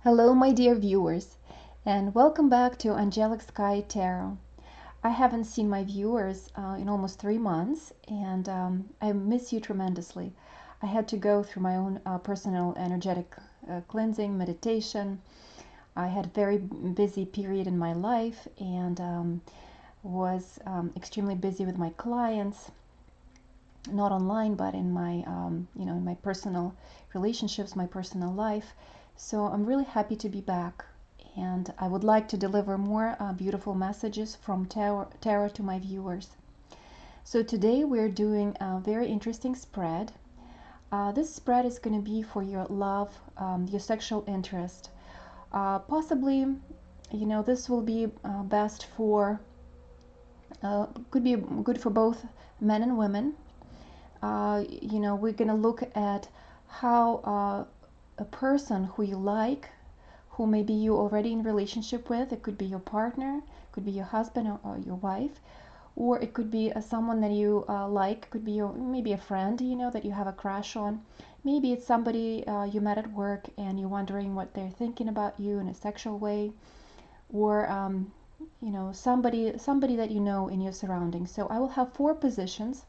Hello, my dear viewers, and welcome back to Angelic Sky Tarot. I haven't seen my viewers in almost 3 months, and I miss you tremendously. I had to go through my own personal energetic cleansing, meditation. I had a very busy period in my life and was extremely busy with my clients, not online, but in my, in my personal relationships, my personal life. So I'm really happy to be back, and I would like to deliver more beautiful messages from tarot to my viewers. So today we're doing a very interesting spread. This spread is going to be for your love, your sexual interest. Possibly, this will be best for, could be good for both men and women. We're going to look at how a person who you like, who maybe you already in relationship with, it could be your partner, could be your husband or your wife, or it could be someone that you like, could be your maybe a friend, that you have a crush on. Maybe it's somebody you met at work and you're wondering what they're thinking about you in a sexual way, or somebody that you know in your surroundings. So I will have 4 positions,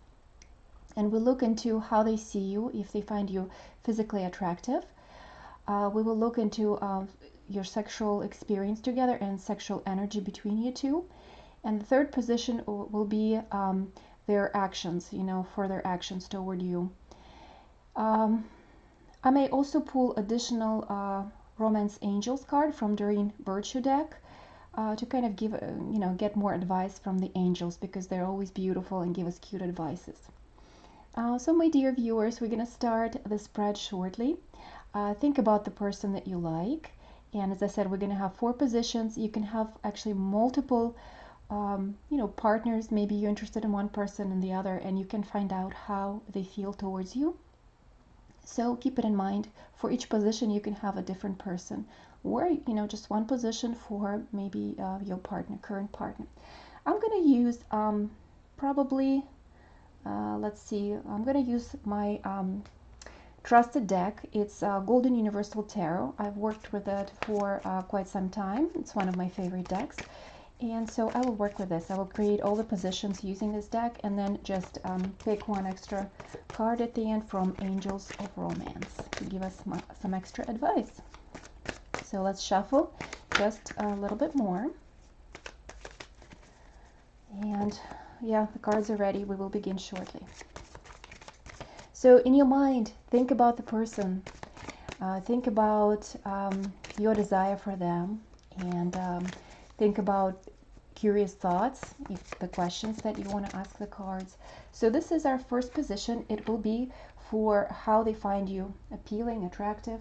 and we'll look into how they see you, if they find you physically attractive. We will look into your sexual experience together and sexual energy between you two. And the 3rd position will be their actions, further actions toward you. I may also pull additional Romance Angels card from Doreen Virtue deck to kind of give, get more advice from the angels, because they're always beautiful and give us cute advices. So my dear viewers, we're going to start the spread shortly. Think about the person that you like, and as I said, we're going to have 4 positions. You can have actually multiple partners. Maybe you're interested in one person and the other, and you can find out how they feel towards you. So keep it in mind, for each position you can have a different person, or just one position for maybe your partner, current partner. I'm going to use probably let's see, I'm going to use my trusted deck. It's Golden Universal Tarot. I've worked with it for quite some time. It's one of my favorite decks. And so I will work with this. I will create all the positions using this deck, and then just pick one extra card at the end from Angels of Romance to give us some extra advice. So let's shuffle just a little bit more. And yeah, the cards are ready. We will begin shortly. So in your mind, think about the person. Think about your desire for them, and think about curious thoughts, the questions that you want to ask the cards. So this is our first position. It will be for how they find you appealing, attractive.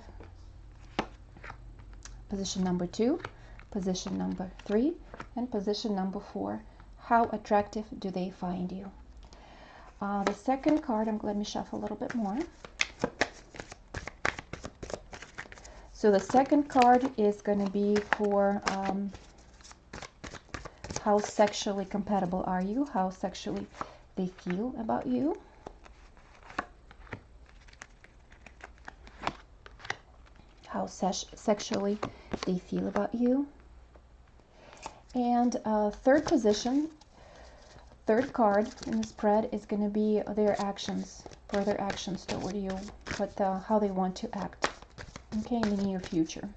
Position number 2, position number 3, and position number 4. How attractive do they find you? The second card, let me shuffle a little bit more. So the second card is going to be for how sexually compatible are you, how sexually they feel about you. How sexually they feel about you. And third position, third card in the spread is going to be their actions, further actions toward you, how they want to act, okay, in the near future.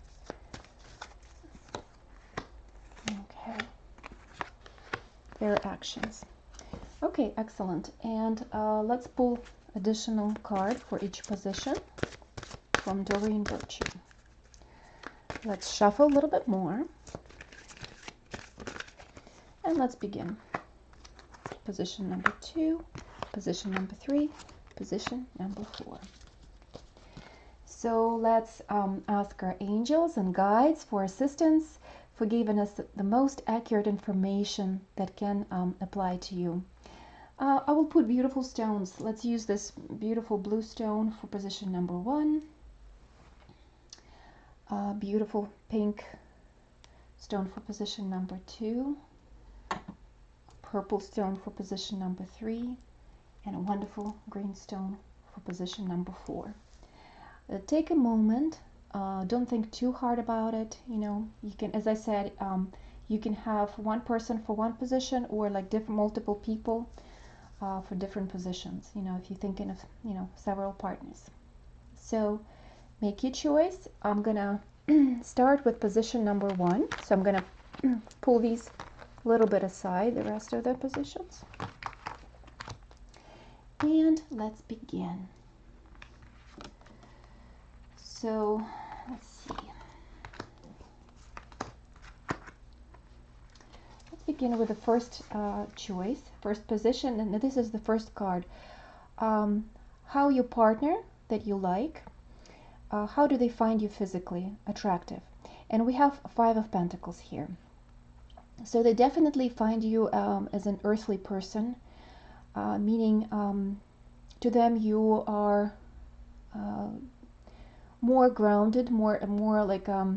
Okay, their actions. Okay, excellent. And let's pull additional card for each position from Doreen Virtue. Let's shuffle a little bit more, and let's begin. Position number 2, position number 3, position number 4. So let's ask our angels and guides for assistance, for giving us the most accurate information that can apply to you. I will put beautiful stones. Let's use this beautiful blue stone for position number 1. Beautiful pink stone for position number 2. Purple stone for position number 3. And a wonderful green stone for position number 4. Take a moment Don't think too hard about it. You can, as I said, you can have one person for one position, or like different multiple people for different positions. If you're thinking of several partners. So make your choice. I'm gonna start with position number 1. So I'm gonna pull these a little bit aside, the rest of the positions, and let's begin. So let's see. Let's begin with the first choice, first position, and this is the first card. How your partner that you like, how do they find you physically attractive? And we have 5 of Pentacles here. So they definitely find you as an earthly person, meaning to them you are more grounded, more like a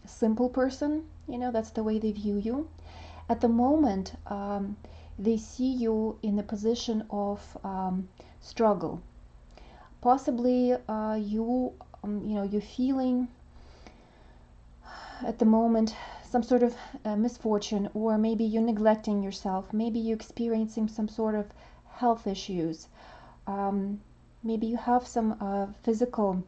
simple person. That's the way they view you. At the moment, they see you in a position of struggle. Possibly you're feeling at the moment some sort of misfortune, or maybe you're neglecting yourself, maybe you're experiencing some sort of health issues, maybe you have some physical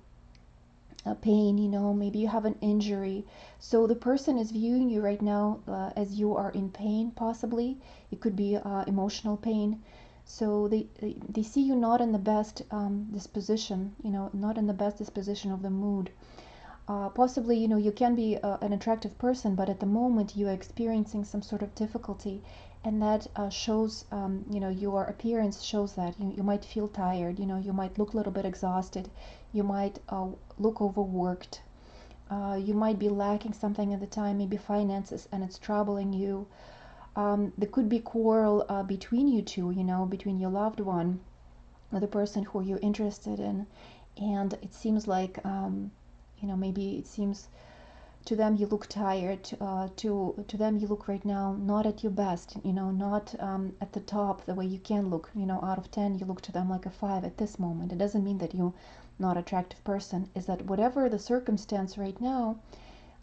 pain, maybe you have an injury. So the person is viewing you right now as you are in pain. Possibly it could be emotional pain. So they see you not in the best disposition, not in the best disposition of the mood. Possibly, you can be an attractive person, but at the moment you are experiencing some sort of difficulty, and that shows, your appearance shows that. You might feel tired, you might look a little bit exhausted, you might look overworked, you might be lacking something at the time, maybe finances, and it's troubling you. There could be quarrel between you two, between your loved one or the person who you're interested in, and it seems like maybe it seems to them you look tired, to them you look right now not at your best, not at the top the way you can look. Out of 10 you look to them like a 5 at this moment. It doesn't mean that you're not attractive person. Is that whatever the circumstance right now,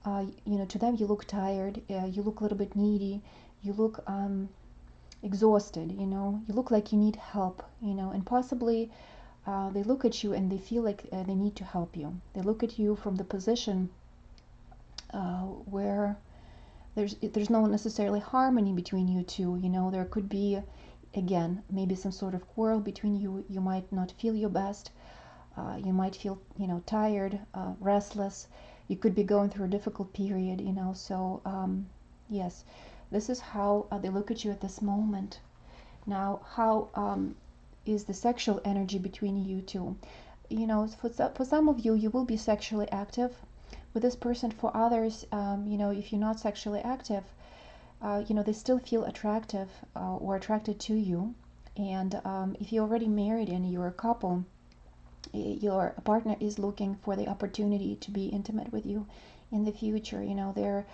to them you look tired, you look a little bit needy, you look exhausted, you look like you need help, and possibly they look at you and they feel like they need to help you. They look at you from the position where there's no necessarily harmony between you two. There could be, again, maybe some sort of quarrel between you. You might not feel your best. You might feel, tired, restless. You could be going through a difficult period. So yes, this is how they look at you at this moment. Now, how is the sexual energy between you two? For some of you, you will be sexually active with this person. For others, if you're not sexually active, they still feel attractive or attracted to you. And if you're already married and you're a couple, your partner is looking for the opportunity to be intimate with you in the future. They're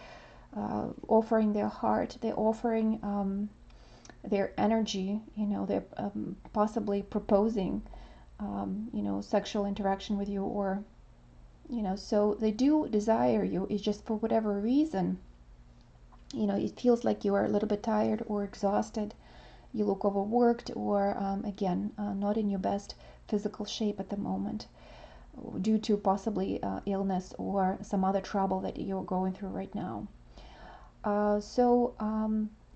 offering their heart, they're offering their energy, they're possibly proposing, sexual interaction with you, or, so they do desire you. It's just for whatever reason, it feels like you are a little bit tired or exhausted. You look overworked, or again, not in your best physical shape at the moment, due to possibly illness or some other trouble that you're going through right now. So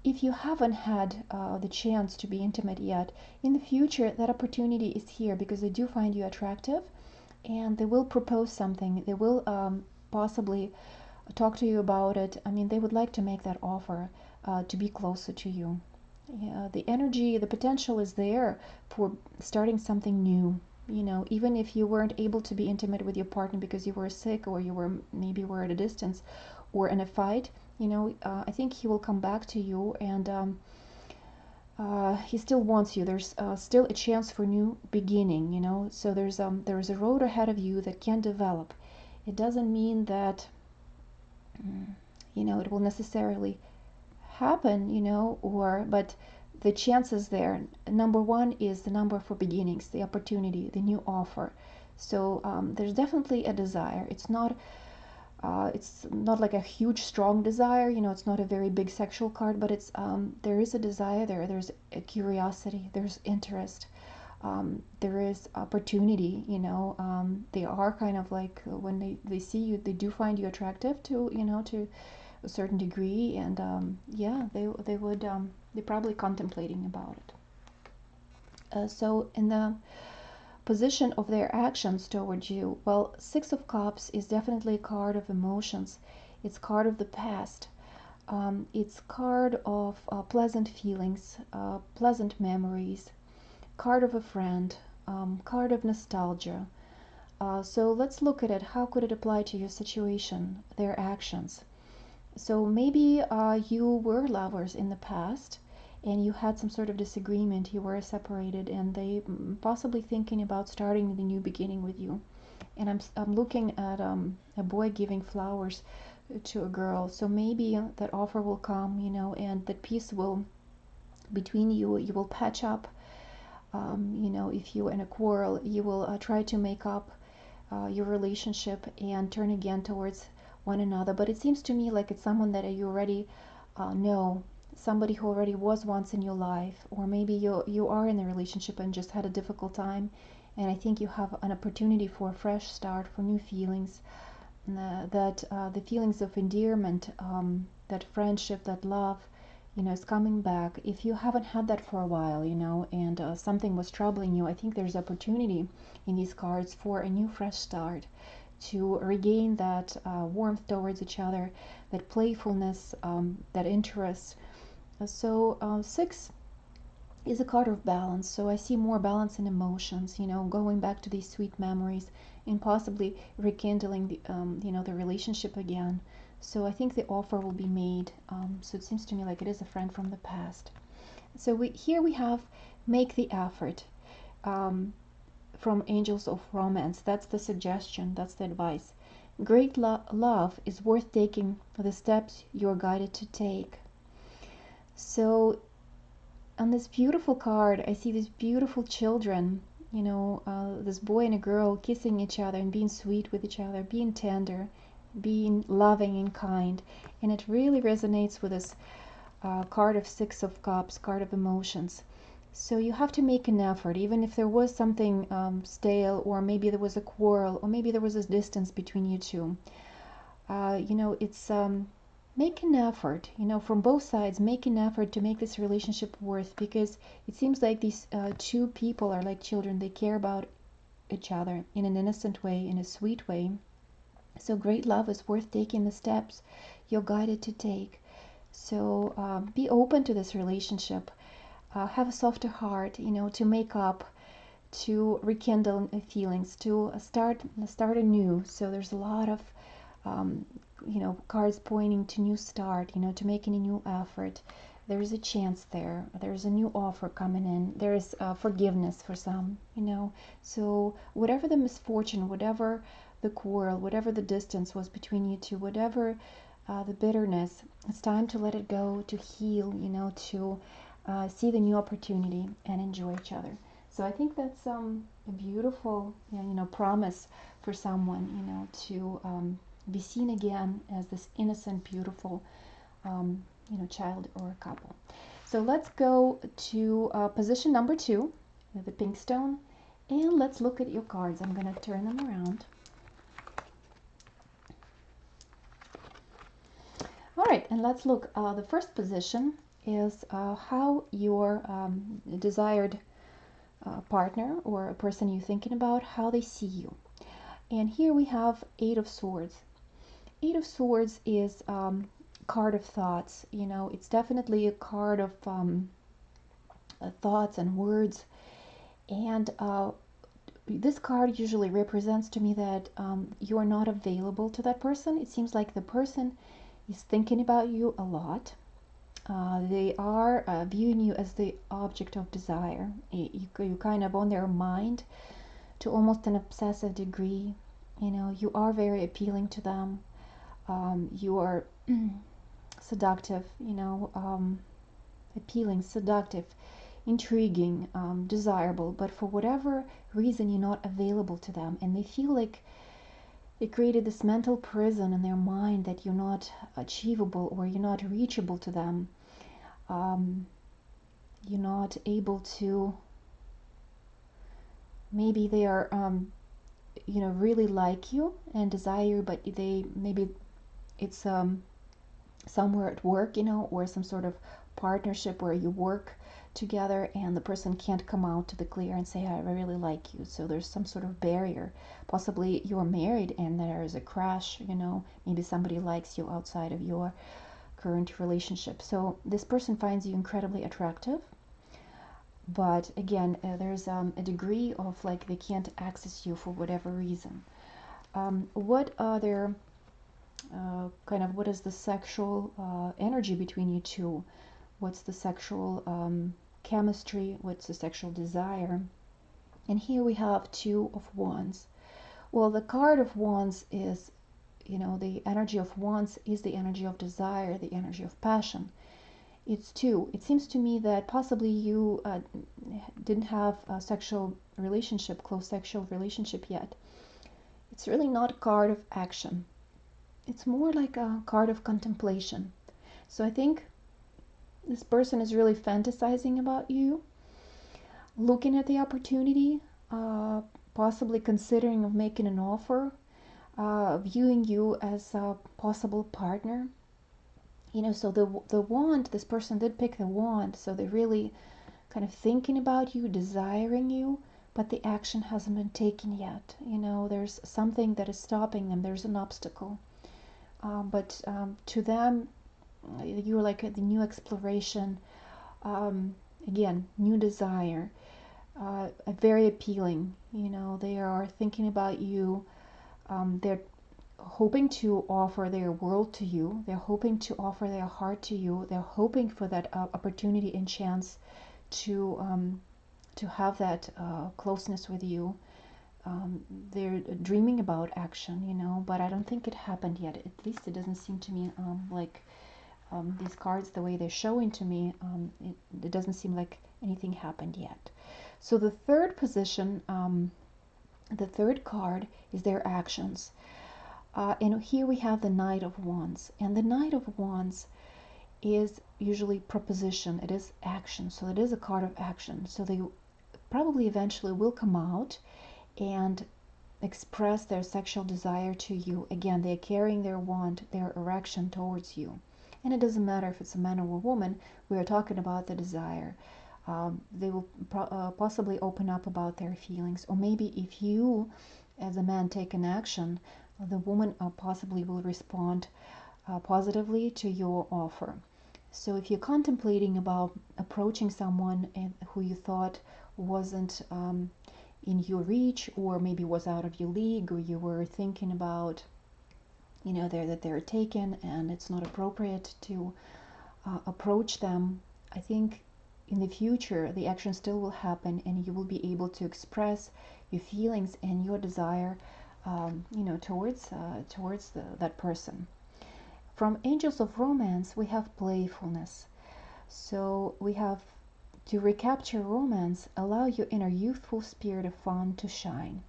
if you haven't had the chance to be intimate yet, in the future that opportunity is here, because they do find you attractive and they will propose something. They will possibly talk to you about it. I mean, they would like to make that offer to be closer to you. Yeah, the energy, the potential is there for starting something new. Even if you weren't able to be intimate with your partner because you were sick, or you were at a distance or in a fight, I think he will come back to you, and he still wants you. There's still a chance for new beginning. So there's a road ahead of you that can develop. It doesn't mean that it will necessarily happen, but the chances there. Number 1 is the number for beginnings, the opportunity, the new offer. So there's definitely a desire. It's not like a huge, strong desire. You know, it's not a very big sexual card, but it's there is a desire there. There's a curiosity. There's interest. There is opportunity. You know, they are kind of like when they see you, they do find you attractive to to a certain degree, and yeah, they would they're probably contemplating about it. So in the position of their actions towards you, well, Six of Cups is definitely a card of emotions. It's card of the past. It's card of pleasant feelings, pleasant memories, card of a friend, card of nostalgia. So let's look at it. How could it apply to your situation, their actions? So maybe you were lovers in the past and you had some sort of disagreement, you were separated, and they possibly thinking about starting the new beginning with you. And I'm looking at a boy giving flowers to a girl. So maybe that offer will come, and that peace will, between you, you will patch up. If you're in a quarrel, you will try to make up your relationship and turn again towards one another. But it seems to me like it's someone that you already know, somebody who already was once in your life, or maybe you are in a relationship and just had a difficult time, and I think you have an opportunity for a fresh start, for new feelings, that the feelings of endearment, that friendship, that love, is coming back. If you haven't had that for a while, and something was troubling you, I think there's opportunity in these cards for a new fresh start, to regain that warmth towards each other, that playfulness, that interest. So six is a card of balance. So I see more balance in emotions, going back to these sweet memories and possibly rekindling the relationship again. So I think the offer will be made. So it seems to me like it is a friend from the past. So here we have make the effort, from Angels of Romance. That's the suggestion, that's the advice. Great love is worth taking the steps you're guided to take. So on this beautiful card, I see these beautiful children, this boy and a girl kissing each other and being sweet with each other, being tender, being loving and kind. And it really resonates with this card of Six of Cups, card of emotions. So you have to make an effort, even if there was something stale, or maybe there was a quarrel, or maybe there was a distance between you two. It's make an effort, from both sides, make an effort to make this relationship worth, because it seems like these two people are like children. They care about each other in an innocent way, in a sweet way. So great love is worth taking the steps you're guided to take. So be open to this relationship. Have a softer heart, to make up, to rekindle feelings, to start anew. So there's a lot of cards pointing to new start, to making a new effort. There's a chance there. There's a new offer coming in. There's forgiveness for some, So whatever the misfortune, whatever the quarrel, whatever the distance was between you two, whatever the bitterness, it's time to let it go, to heal, to see the new opportunity and enjoy each other. So I think that's a beautiful, promise for someone, to be seen again as this innocent, beautiful, child or couple. So let's go to position number 2, the pink stone, and let's look at your cards. I'm going to turn them around. All right, and let's look. The first position is how your desired partner, or a person you're thinking about, how they see you. And here we have Eight of Swords. Eight of Swords is card of thoughts. It's definitely a card of thoughts and words. And this card usually represents to me that you are not available to that person. It seems like the person is thinking about you a lot. They are viewing you as the object of desire. You kind of on their mind to almost an obsessive degree. You are very appealing to them. You are seductive, appealing, seductive. intriguing, desirable, but for whatever reason you're not available to them, and they feel like they created this mental prison in their mind that you're not achievable or you're not reachable to them. You're not able to, maybe they are really like you and desire, but they maybe it's somewhere at work, or some sort of partnership where you work together and the person can't come out to the clear and say, I really like you. So there's some sort of barrier. Possibly you're married and there is a crash, maybe somebody likes you outside of your current relationship. So this person finds you incredibly attractive, but again, there's a degree of like they can't access you for whatever reason. What other what is the sexual energy between you two? What's the sexual chemistry? What's the sexual desire? And here we have Two of Wands. Well, the card of Wands is, the energy of Wands is the energy of desire, the energy of passion. It's two. It seems to me that possibly you didn't have a sexual relationship, close sexual relationship yet. It's really not a card of action. It's more like a card of contemplation. So I think this person is really fantasizing about you, looking at the opportunity, possibly considering of making an offer, viewing you as a possible partner. So the wand, this person did pick the wand, so they're really kind of thinking about you, desiring you, but the action hasn't been taken yet. There's something that is stopping them. There's an obstacle. But to them, you're like the new exploration, again, new desire, very appealing. They are thinking about you. They're hoping to offer their world to you. They're hoping to offer their heart to you. They're hoping for that opportunity and chance to have that closeness with you. They're dreaming about action, but I don't think it happened yet. At least it doesn't seem to me like these cards, the way they're showing to me, it doesn't seem like anything happened yet. So the third position, the third card is their actions. And here we have the Knight of Wands. And the Knight of Wands is usually proposition. It is action. So it is a card of action. So they probably eventually will come out and express their sexual desire to you. Again, they're carrying their wand, their erection towards you. And it doesn't matter if it's a man or a woman, we are talking about the desire. They will possibly open up about their feelings. Or maybe if you, as a man, take an action, the woman possibly will respond positively to your offer. So if you're contemplating about approaching someone who you thought wasn't in your reach, or maybe was out of your league, or you were thinking about that they're taken and it's not appropriate to approach them, I think in the future the action still will happen and you will be able to express your feelings and your desire towards that person. From Angels of Romance we have playfulness. So we have, to recapture romance, allow your inner youthful spirit of fun to shine.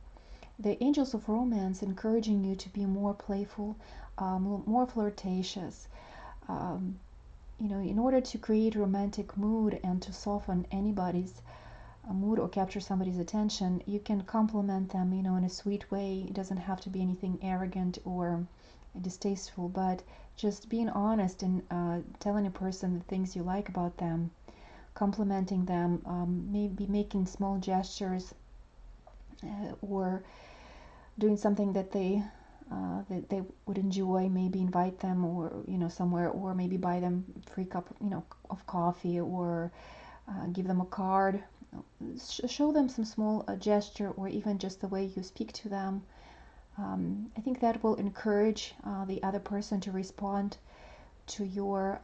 The Angels of Romance encouraging you to be more playful, more flirtatious. In order to create romantic mood and to soften anybody's mood or capture somebody's attention, you can compliment them, in a sweet way. It doesn't have to be anything arrogant or distasteful, but just being honest and telling a person the things you like about them, complimenting them, maybe making small gestures, or doing something that they would enjoy. Maybe invite them, or somewhere, or maybe buy them free cup of coffee, or give them a card. Show them some small gesture, or even just the way you speak to them. I think that will encourage the other person to respond to your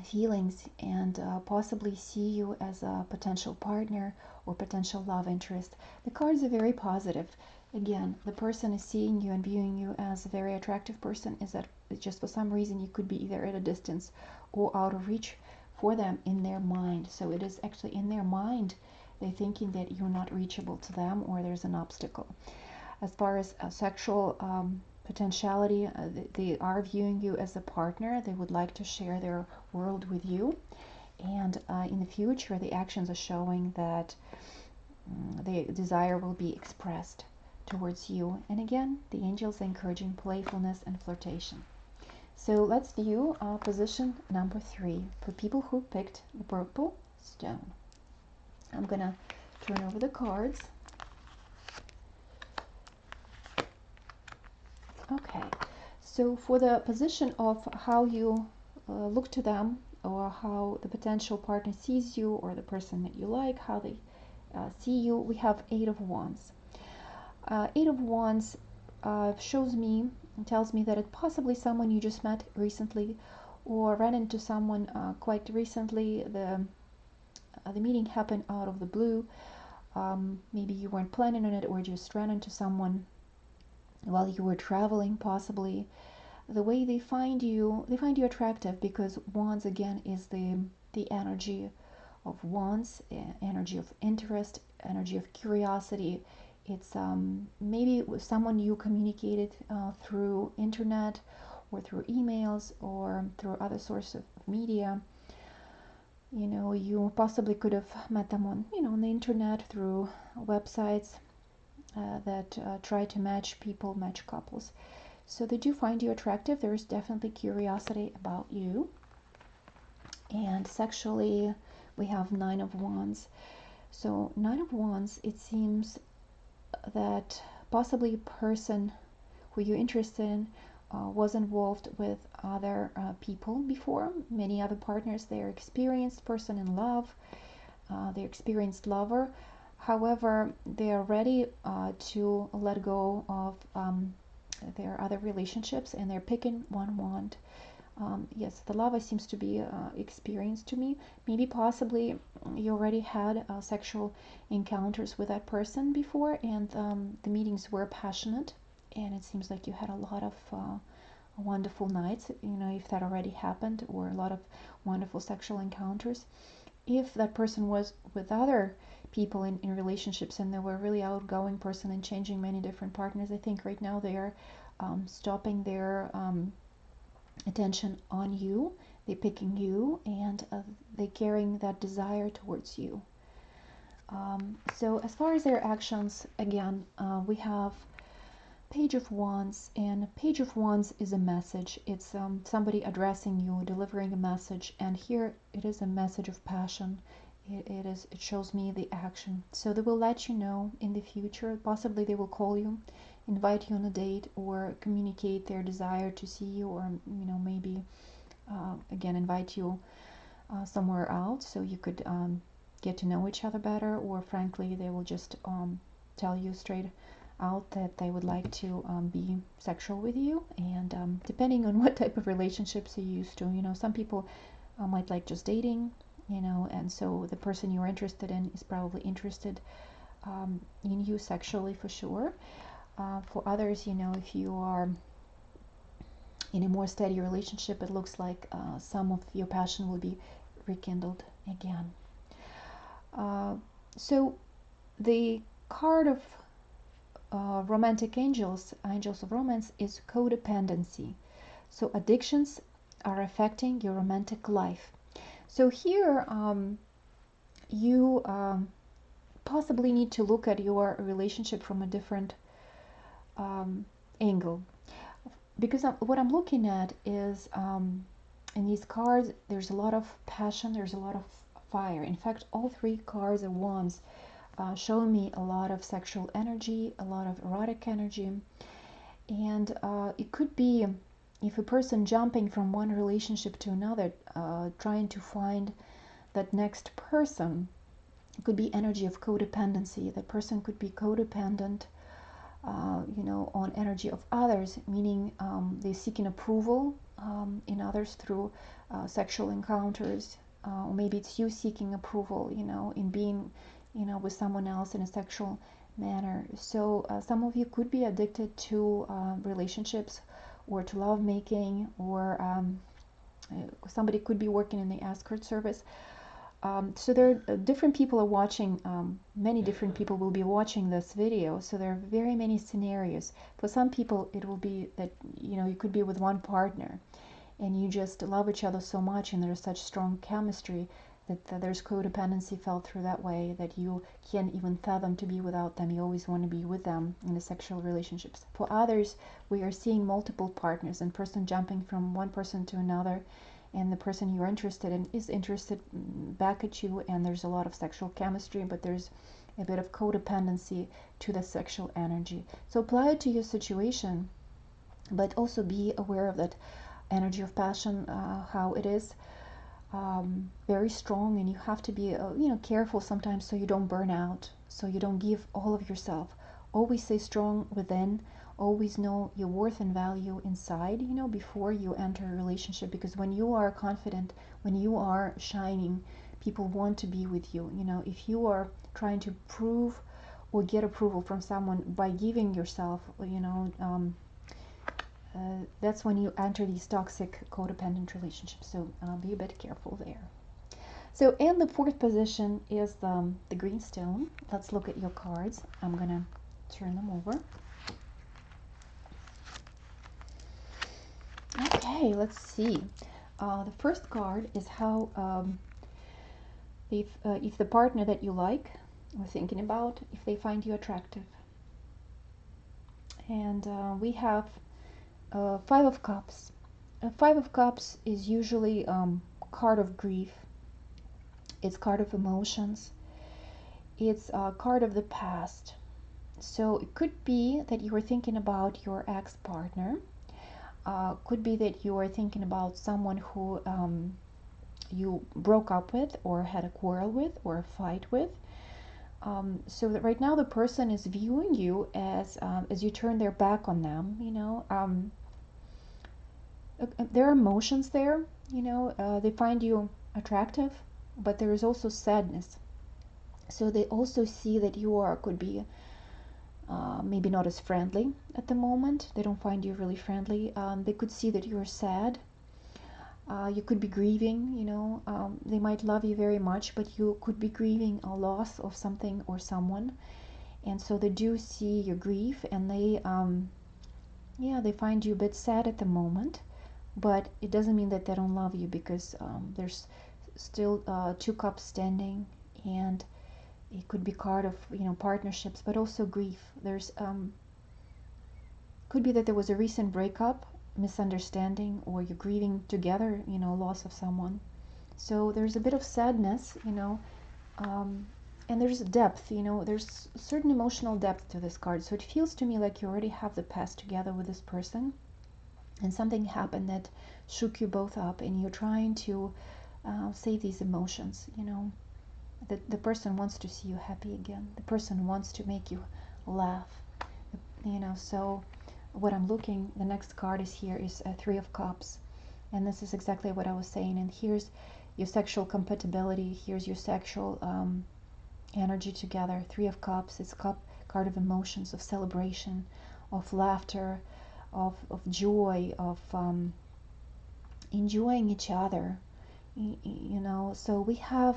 feelings and possibly see you as a potential partner or potential love interest. The cards are very positive. Again, the person is seeing you and viewing you as a very attractive person. Is that just for some reason you could be either at a distance or out of reach for them in their mind. So it is actually in their mind. They're thinking that you're not reachable to them or there's an obstacle. As far as sexual potentiality, they are viewing you as a partner. They would like to share their world with you. And in the future, the actions are showing that the desire will be expressed towards you. And again, the angels are encouraging playfulness and flirtation. So let's view position number 3 for people who picked the purple stone. I'm gonna turn over the cards. Okay, so for the position of how you look to them, or how the potential partner sees you, or the person that you like, how they see you, we have 8 of Wands. 8 of Wands shows me and tells me that it's possibly someone you just met recently or ran into someone quite recently. The meeting happened out of the blue. Maybe you weren't planning on it, or just ran into someone while you were traveling, possibly. The way they find you attractive, because Wands again is the energy of Wands, energy of interest, energy of curiosity. It's maybe with someone you communicated through internet or through emails or through other sources of media. You know, you possibly could have met them on, on the internet, through websites that try to match people, match couples. So they do find you attractive. There is definitely curiosity about you. And sexually, we have 9 of Wands. So 9 of Wands, it seems that possibly a person who you're interested in was involved with other people before, many other partners. They're experienced person in love, they're experienced lover. However, they are ready to let go of their other relationships, and they're picking one wand. Yes, the lover seems to be experienced to me. Maybe possibly you already had sexual encounters with that person before, and the meetings were passionate, and it seems like you had a lot of wonderful nights, if that already happened, or a lot of wonderful sexual encounters. If that person was with other people in relationships, and they were a really outgoing person and changing many different partners, I think right now they are stopping their attention on you. They're picking you, and they're carrying that desire towards you. So as far as their actions, again, we have Page of Wands, and Page of Wands is a message. It's somebody addressing you, delivering a message, and here it is a message of passion. It shows me the action. So they will let you know in the future. Possibly they will call you, invite you on a date, or communicate their desire to see you, or maybe again invite you somewhere out so you could get to know each other better, or frankly they will just tell you straight out that they would like to be sexual with you. And depending on what type of relationships you're used to, some people might like just dating, and so the person you're interested in is probably interested in you sexually for sure. For others, if you are in a more steady relationship, it looks like some of your passion will be rekindled again. So the card of romantic angels of romance, is codependency. So addictions are affecting your romantic life. So here you possibly need to look at your relationship from a different angle, because what I'm looking at is in these cards there's a lot of passion, there's a lot of fire. In fact, all 3 cards at once show me a lot of sexual energy, a lot of erotic energy. And it could be, if a person jumping from one relationship to another, trying to find that next person, it could be energy of codependency. That person could be codependent on energy of others, meaning they're seeking approval in others through sexual encounters, or maybe it's you seeking approval in being with someone else in a sexual manner. So some of you could be addicted to relationships, or to love making, or Somebody could be working in the escort service. So there are different people are watching, many different people will be watching this video. So there are very many scenarios. For some people, it will be that, you could be with one partner and you just love each other so much and there's such strong chemistry that there's codependency felt through that way, that you can't even fathom to be without them. You always want to be with them in the sexual relationships. For others, we are seeing multiple partners and person jumping from one person to another, and the person you're interested in is interested back at you, and there's a lot of sexual chemistry, but there's a bit of codependency to the sexual energy. So apply it to your situation, but also be aware of that energy of passion, how it is very strong, and you have to be careful sometimes so you don't burn out, so you don't give all of yourself. Always stay strong within, always know your worth and value inside, before you enter a relationship, because when you are confident, when you are shining, people want to be with you. If you are trying to prove or get approval from someone by giving yourself, that's when you enter these toxic codependent relationships. So be a bit careful there. So, and the fourth position is the green stone. Let's look at your cards. I'm gonna turn them over. Okay, let's see. The first card is how if the partner that you like or thinking about, if they find you attractive. And we have Five of Cups. Five of Cups is usually card of grief. It's card of emotions. It's a card of the past. So it could be that you were thinking about your ex-partner. Could be that you are thinking about someone who you broke up with or had a quarrel with or a fight with. So that right now the person is viewing you as you turn their back on them. There are emotions there. They find you attractive, but there is also sadness. So they also see that you could be maybe not as friendly at the moment. They don't find you really friendly. They could see that you're sad. You could be grieving, they might love you very much, but you could be grieving a loss of something or someone. And so they do see your grief, and they find you a bit sad at the moment, but it doesn't mean that they don't love you, because there's still two cups standing, and it could be card of partnerships, but also grief. There's could be that there was a recent breakup, misunderstanding, or you're grieving together, loss of someone. So there's a bit of sadness, and there's depth, there's certain emotional depth to this card. So it feels to me like you already have the past together with this person, and something happened that shook you both up, and you're trying to save these emotions. The person wants to see you happy again. The person wants to make you laugh. So what I'm looking, the next card is here is a Three of Cups, and this is exactly what I was saying. And here's your sexual compatibility. Here's your sexual energy together. Three of Cups is card of emotions, of celebration, of laughter, of joy, of enjoying each other. So we have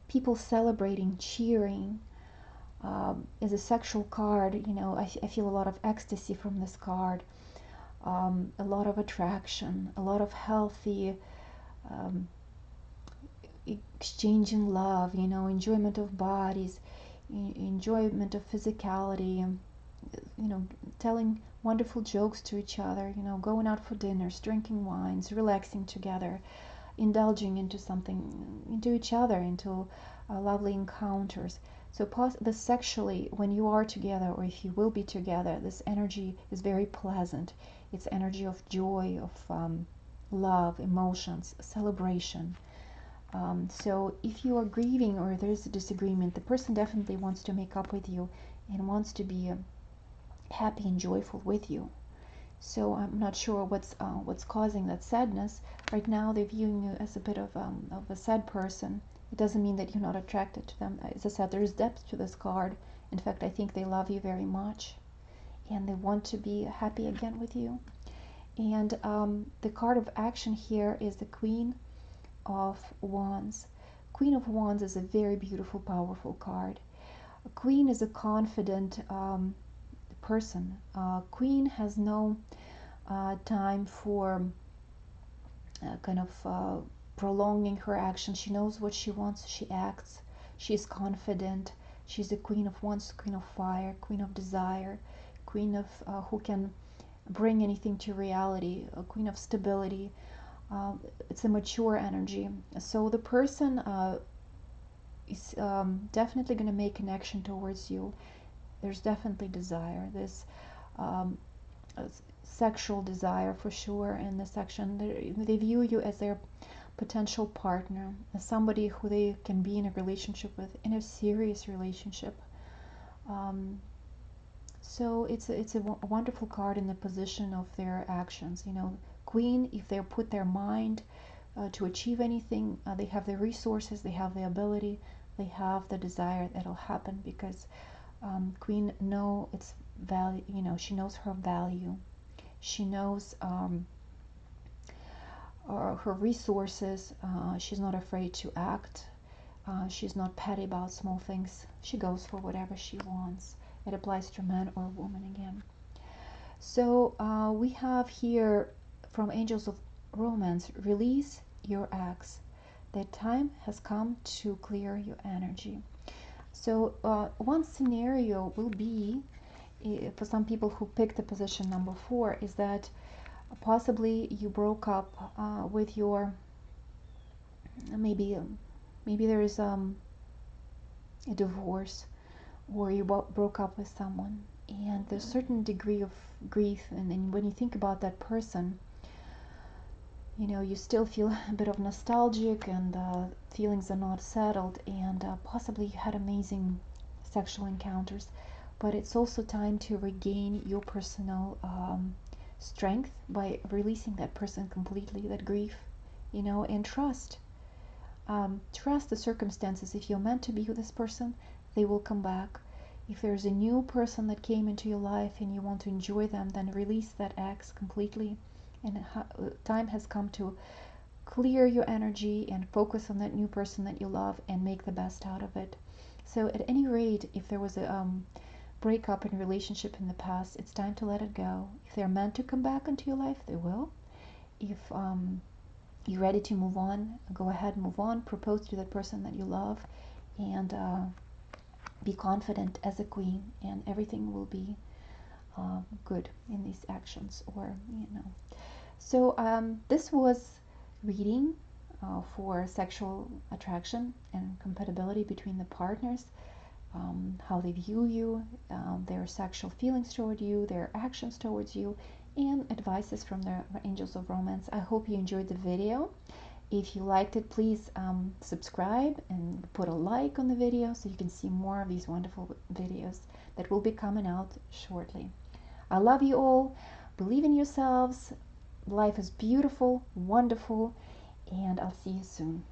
people celebrating, cheering. Is a sexual card. I feel a lot of ecstasy from this card, a lot of attraction, a lot of healthy exchanging love, enjoyment of bodies, enjoyment of physicality, telling wonderful jokes to each other, going out for dinners, drinking wines, relaxing together, indulging into something, into each other, into lovely encounters. So the sexually, when you are together, or if you will be together, this energy is very pleasant. It's energy of joy, of love, emotions, celebration. So if you are grieving or there's a disagreement, the person definitely wants to make up with you and wants to be happy and joyful with you. So I'm not sure what's causing that sadness. Right now they're viewing you as a bit of a sad person. It doesn't mean that you're not attracted to them. As I said, there's depth to this card. In fact, I think they love you very much, and they want to be happy again with you. And the card of action here is the Queen of Wands. Queen of Wands is a very beautiful, powerful card. A queen is a confident person. Queen has no time for kind of prolonging her action. She knows what she wants, she acts, she's confident. She's the Queen of Wands, Queen of Fire, Queen of Desire, Queen of who can bring anything to reality, a Queen of Stability. It's a mature energy. So the person is definitely going to make connection towards you. There's definitely desire. There's um, sexual desire for sure in this section. They view you as their potential partner, as somebody who they can be in a relationship with, in a serious relationship. Um, so it's a wonderful card in the position of their actions. You know, Queen, if they put their mind to achieve anything, they have the resources, they have the ability, they have the desire that'll happen, because Queen know its value. You know, she knows her value. She knows her resources. She's not afraid to act. She's not petty about small things. She goes for whatever she wants. It applies to man or woman again. So we have here from Angels of Romance, release your ex. The time has come to clear your energy. So one scenario will be, for some people who picked the position number 4, is that possibly you broke up with your, maybe there is a divorce, or you broke up with someone, and there's a certain degree of grief, and then when you think about that person, you know, you still feel a bit of nostalgic, and feelings are not settled, and possibly you had amazing sexual encounters, but it's also time to regain your personal strength by releasing that person completely, that grief, you know, and trust. Trust the circumstances. If you're meant to be with this person, they will come back. If there's a new person that came into your life and you want to enjoy them, then release that ex completely. And time has come to clear your energy and focus on that new person that you love and make the best out of it. So at any rate, if there was a breakup in relationship in the past, it's time to let it go. If they're meant to come back into your life, they will. If you're ready to move on, go ahead, move on, propose to that person that you love, and be confident as a queen, and everything will be good in these actions, or you know. So this was reading for sexual attraction and compatibility between the partners, how they view you, their sexual feelings toward you, their actions towards you, and advices from the Angels of Romance. I hope you enjoyed the video. If you liked it, please subscribe and put a like on the video so you can see more of these wonderful videos that will be coming out shortly. I love you all. Believe in yourselves. Life is beautiful, wonderful, and I'll see you soon.